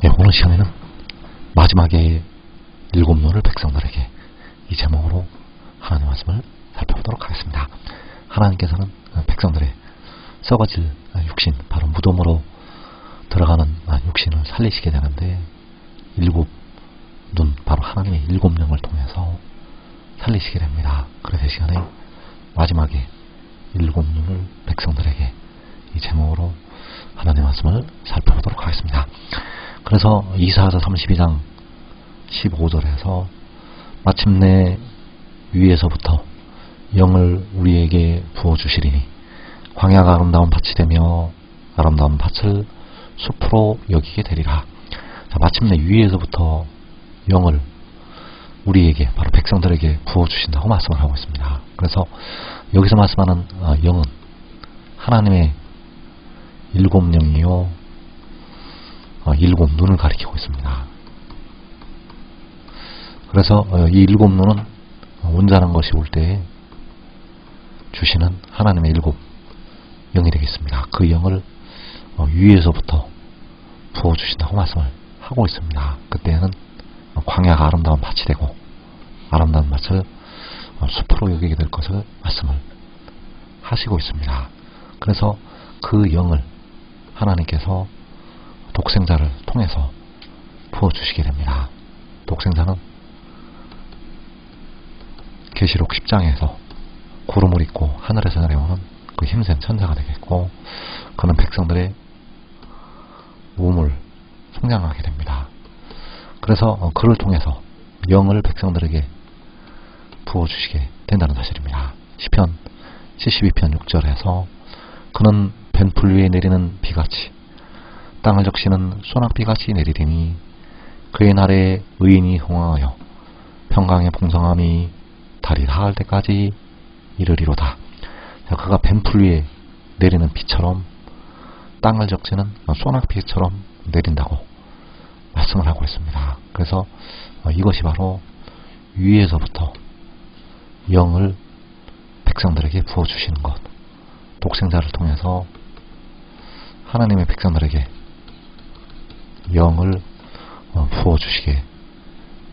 예, 오늘 시간에는 마지막에 일곱 눈을 백성들에게 이 제목으로 하나님 말씀을 살펴보도록 하겠습니다. 하나님께서는 백성들의 썩어질 육신, 바로 무덤으로 들어가는 육신을 살리시게 되는데 일곱 눈, 바로 하나님의 일곱 영을 통해서 살리시게 됩니다. 그래서 이 시간에 마지막에 일곱 눈을 백성들에게 이 제목으로 하나님의 말씀을 살펴보도록 하겠습니다. 그래서 이사야서 32장 15절에서 마침내 위에서부터 영을 우리에게 부어주시리니 광야가 아름다운 밭이 되며 아름다운 밭을 숲으로 여기게 되리라. 자, 마침내 위에서부터 영을 우리에게, 바로 백성들에게 부어주신다고 말씀을 하고 있습니다. 그래서 여기서 말씀하는 영은 하나님의 일곱 영이요 일곱 눈을 가리키고 있습니다. 그래서 이 일곱 눈은 온전한 것이 올 때에 주시는 하나님의 일곱 영이 되겠습니다. 그 영을 위에서부터 부어주신다고 말씀을 하고 있습니다. 그때는 광야가 아름다운 밭이 되고 아름다운 밭을 숲으로 여기게 될 것을 말씀을 하시고 있습니다. 그래서 그 영을 하나님께서 독생자를 통해서 부어주시게 됩니다. 독생자는 계시록 10장에서 구름을 입고 하늘에서 내려오는 그 힘센 천사가 되겠고, 그는 백성들의 몸을 성장하게 됩니다. 그래서 그를 통해서 영을 백성들에게 부어주시게 된다는 사실입니다. 시편 72편 6절에서 그는 벤풀 위에 내리는 비같이 땅을 적시는 소낙비같이 내리리니 그의 날에 의인이 흥황하여 평강의 풍성함이 달이 닿을 때까지 이르리로다. 그가 벤풀 위에 내리는 비처럼 땅을 적시는 소낙비처럼 내린다고 말씀을 하고 있습니다. 그래서 이것이 바로 위에서부터 영을 백성들에게 부어주시는 것, 독생자를 통해서 하나님의 백성들에게 영을 부어주시게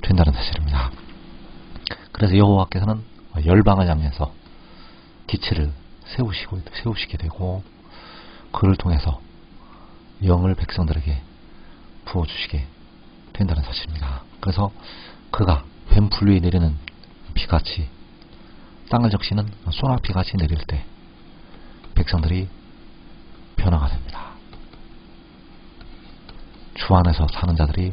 된다는 사실입니다. 그래서 여호와께서는 열방을 향해서 기치를 세우시게 되고 그를 통해서 영을 백성들에게 부어주시게 된다는 사실입니다. 그래서 그가 뱀풀 위에 내리는 비같이 땅을 적시는 소낙비같이 내릴 때 백성들이 변화가 됩니다. 주 안에서 사는 자들이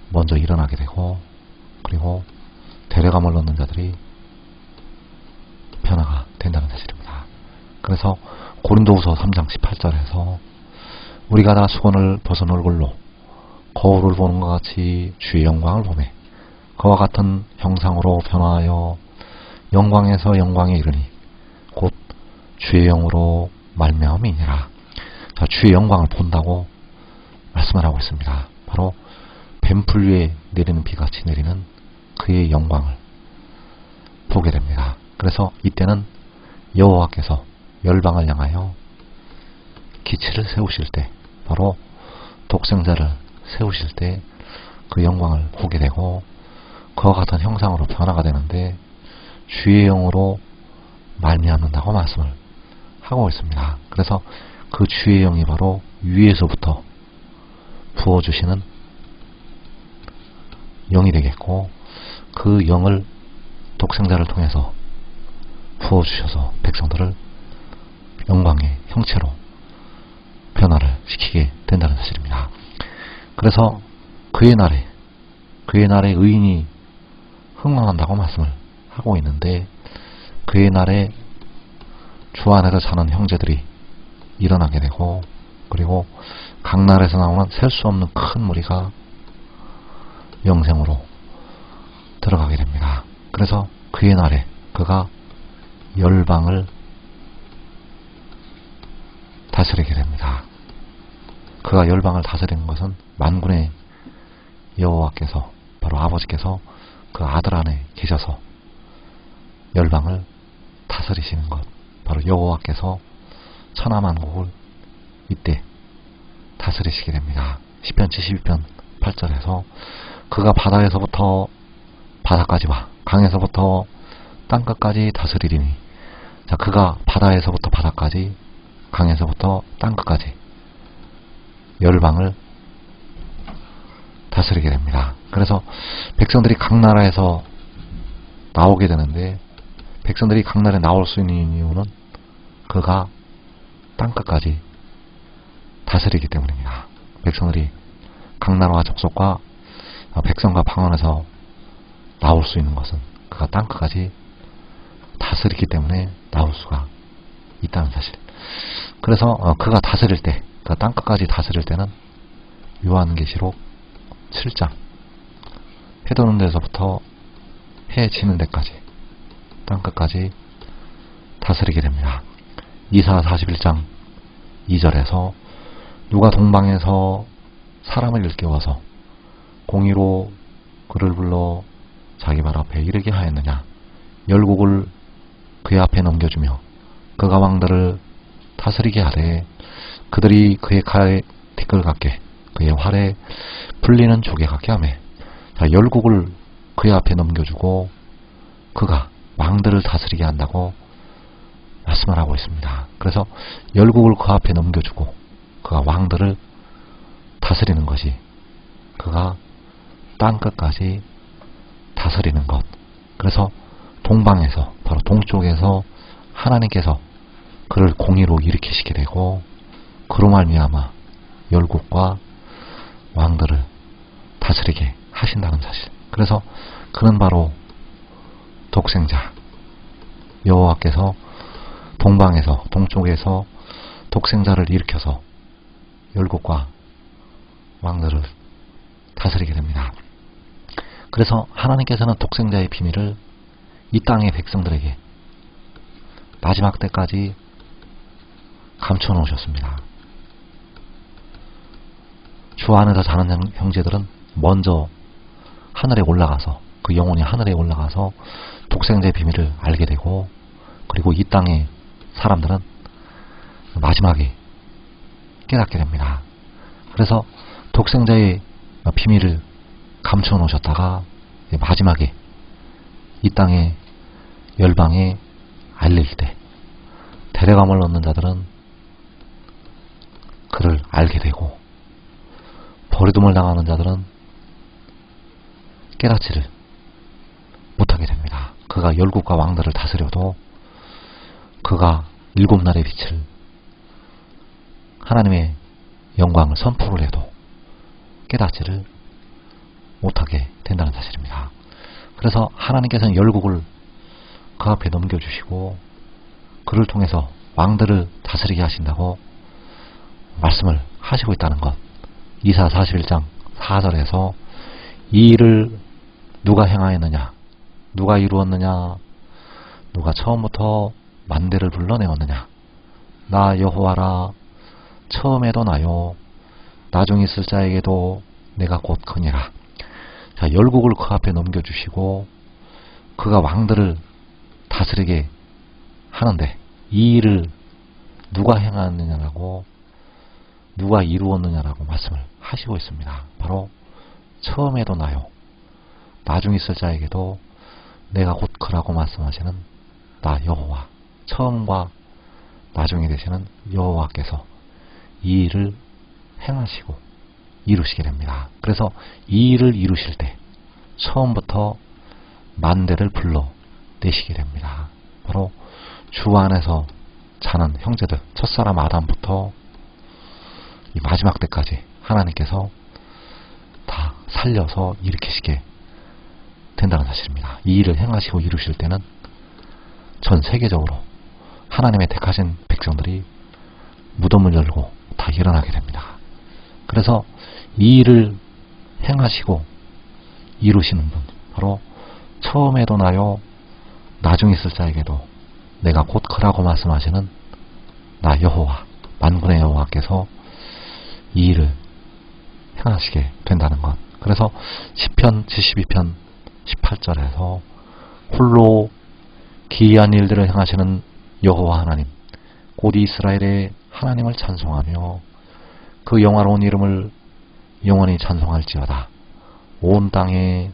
먼저 일어나게 되고, 그리고 데려감을 얻는 자들이 변화가 된다는 사실입니다. 그래서 고린도후서 3장 18절에서 우리가 다 수건을 벗은 얼굴로 거울을 보는 것 같이 주의 영광을 보매 그와 같은 형상으로 변화하여 영광에서 영광에 이르니 곧 주의 영으로 말미암음이니라. 자, 주의 영광을 본다고 말씀을 하고 있습니다. 바로 뱀풀 위에 내리는 비같이 내리는 그의 영광을 보게 됩니다. 그래서 이때는 여호와께서 열방을 향하여 기치를 세우실 때, 바로 독생자를 세우실 때 그 영광을 보게 되고 그와 같은 형상으로 변화가 되는데 주의 영으로 말미암는다고 말씀을 하고 있습니다. 그래서 그 주의 영이 바로 위에서부터 부어주시는 영이 되겠고, 그 영을 독생자를 통해서 부어주셔서 백성들을 영광의 형체로 변화를 시키게 된다는 사실입니다. 그래서 그의 날에 의인이 흥망한다고 말씀을 하고 있는데, 그의 날에 주 안에서 사는 형제들이 일어나게 되고, 그리고 강날에서 나오는 셀 수 없는 큰 무리가 영생으로 들어가게 됩니다. 그래서 그의 날에 그가 열방을 다스리게 됩니다. 그가 열방을 다스리는 것은 만군의 여호와께서, 바로 아버지께서 그 아들 안에 계셔서 열방을 다스리시는 것, 바로 여호와께서 천하만국을 이때 다스리시게 됩니다. 시편 72편 8절에서 그가 바다에서부터 바다까지와 강에서부터 땅끝까지 다스리리니, 자, 그가 바다에서부터 바다까지 강에서부터 땅끝까지 열방을 다스리게 됩니다. 그래서 백성들이 각 나라에서 나오게 되는데, 백성들이 각 나라에 나올 수 있는 이유는 그가 땅끝까지 다스리기 때문입니다. 백성들이 각 나라와 족속과 백성과 방언에서 나올 수 있는 것은 그가 땅끝까지 다스리기 때문에 나올 수가 있다는 사실. 그래서 그가 다스릴 때, 그가 땅끝까지 다스릴 때는 요한계시록 7장 해 도는 데서부터 해 지는 데까지 땅끝까지 다스리게 됩니다. 이사 41장 2절에서 누가 동방에서 사람을 일깨워서 공의로 그를 불러 자기 발 앞에 이르게 하였느냐. 열국을 그의 앞에 넘겨주며 그가 왕들을 다스리게 하되 그들이 그의 칼에 티끌 같게 그의 활에 불리는 조개 같게 하매. 자, 열국을 그의 앞에 넘겨주고 그가 왕들을 다스리게 한다고 말씀을 하고 있습니다. 그래서 열국을 그 앞에 넘겨주고 그가 왕들을 다스리는 것이 그가 땅끝까지 다스리는 것. 그래서 동방에서, 바로 동쪽에서 하나님께서 그를 공의로 일으키시게 되고 그로 말미암아 열국과 왕들을 다스리게 하신다는 사실. 그래서 그는 바로 독생자 여호와께서 동방에서, 동쪽에서 독생자를 일으켜서 열국과 왕들을 다스리게 됩니다. 그래서 하나님께서는 독생자의 비밀을 이 땅의 백성들에게 마지막 때까지 감춰 놓으셨습니다. 주 안에서 자는 형제들은 먼저 하늘에 올라가서, 그 영혼이 하늘에 올라가서 독생자의 비밀을 알게 되고, 그리고 이 땅의 사람들은 마지막에 깨닫게 됩니다. 그래서 독생자의 비밀을 감춰 놓으셨다가 마지막에 이 땅의 열방에 알릴 때 데려감을 얻는 자들은 그를 알게 되고, 버리둠을 당하는 자들은 깨닫지를 못하게 됩니다. 그가 열국과 왕들을 다스려도, 그가 일곱 날의 빛을, 하나님의 영광을 선포를 해도 깨닫지를 못하게 된다는 사실입니다. 그래서 하나님께서는 열국을 그 앞에 넘겨주시고 그를 통해서 왕들을 다스리게 하신다고 말씀을 하시고 있다는 것. 이사 41장 4절에서 이 일을 누가 행하였느냐, 누가 이루었느냐, 누가 처음부터 만대를 불러내었느냐. 나 여호와라, 처음에도 나요, 나중 있을 자에게도 내가 곧 크니라. 자, 열국을 그 앞에 넘겨주시고 그가 왕들을 다스리게 하는데, 이 일을 누가 행하느냐라고, 누가 이루었느냐라고 말씀을 하시고 있습니다. 바로 처음에도 나요, 나중 있을 자에게도 내가 곧 크라고 말씀하시는 나 여호와, 처음과 나중에 되시는 여호와께서 이 일을 행하시고 이루시게 됩니다. 그래서 이 일을 이루실 때 처음부터 만대를 불러내시게 됩니다. 바로 주 안에서 자는 형제들, 첫사람 아담부터 이 마지막 때까지 하나님께서 다 살려서 일으키시게 된다는 사실입니다. 이 일을 행하시고 이루실 때는 전 세계적으로 하나님의 택하신 백성들이 무덤을 열고 다 일어나게 됩니다. 그래서 이 일을 행하시고 이루시는 분, 바로 처음에도 나요, 나중 있을 자에게도 내가 곧 크라고 말씀하시는 나 여호와, 만군의 여호와께서 이 일을 행하시게 된다는 것. 그래서 시편 72편 18절에서 홀로 기이한 일들을 행하시는 여호와 하나님, 곧 이스라엘의 하나님을 찬송하며 그 영화로운 이름을 영원히 찬송할지어다. 온 땅에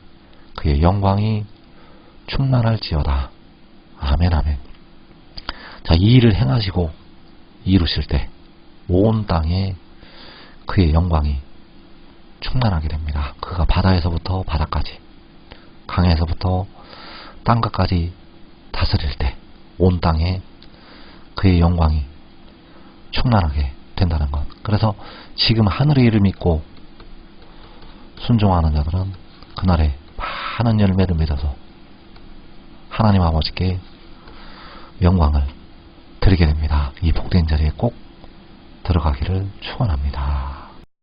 그의 영광이 충만할지어다. 아멘 아멘. 자, 이 일을 행하시고 이루실 때 온 땅에 그의 영광이 충만하게 됩니다. 그가 바다에서부터 바다까지, 강에서부터 땅끝까지 다스릴 때 온 땅에 그의 영광이 충만하게 된다는 것. 그래서 지금 하늘의 일을 믿고 순종하는 자들은 그날에 많은 열매를 맺어서 하나님 아버지께 영광을 드리게 됩니다. 이 복된 자리에 꼭 들어가기를 축원합니다.